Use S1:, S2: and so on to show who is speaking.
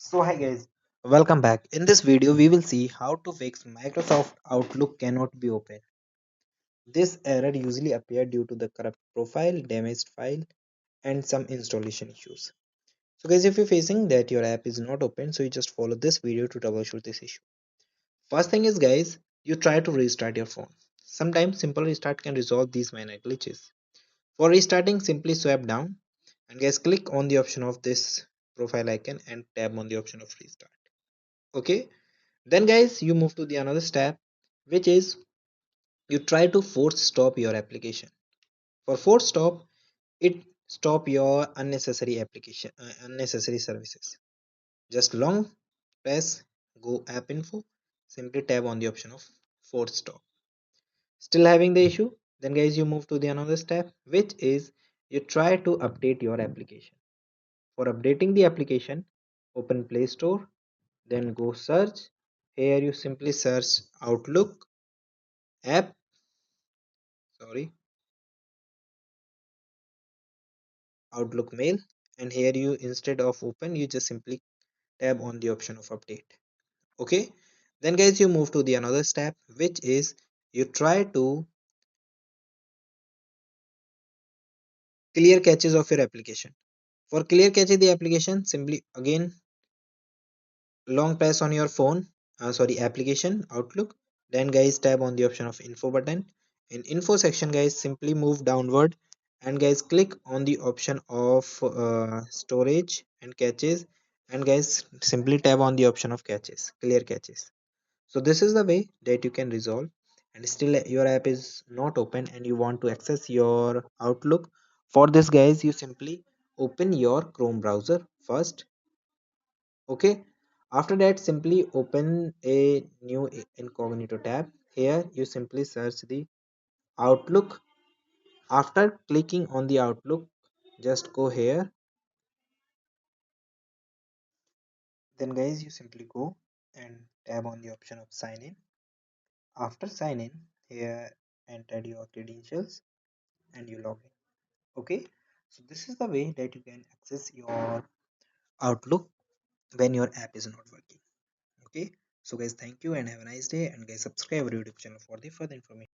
S1: So hi guys, welcome back. In this video we will see how to fix Microsoft Outlook cannot be opened. This error usually appears due to the corrupt profile, damaged file and some installation issues. So guys, if you're facing that your app is not open, so you just follow this video to troubleshoot this issue. First thing is guys, you try to restart your phone. Sometimes simple restart can resolve these minor glitches. For restarting, simply swipe down and guys click on the option of this profile icon and tap on the option of restart. Okay. Then guys, you move to the another step, which is you try to force stop your application. For force stop, it stop your unnecessary services. Just long press go app info, simply tap on the option of force stop. Still having the issue? Then guys, you move to the another step, which is you try to update your application. For updating the application, open Play Store, then go search. Here you simply search Outlook app, sorry, Outlook mail, and here you instead of open you just simply tab on the option of update. Okay, then guys you move to the another step, which is you try to clear caches of your application. For clear cache the application, simply again long press on your phone, sorry, application Outlook, then guys tab on the option of info button. In info section guys, simply move downward and guys click on the option of storage and caches, and guys simply tab on the option of caches, clear caches. So this is the way that you can resolve, and still your app is not open and you want to access your Outlook. For this guys, you simply open your Chrome browser first. Okay, after that simply open a new incognito tab. Here you simply search the Outlook. After clicking on the Outlook, just go here. Then guys, you simply go and tab on the option of sign in. After sign in, here enter your credentials and you log in. Okay, so this is the way that you can access your Outlook when your app is not working. Okay, so guys, thank you and have a nice day, and guys subscribe our YouTube channel for the further information.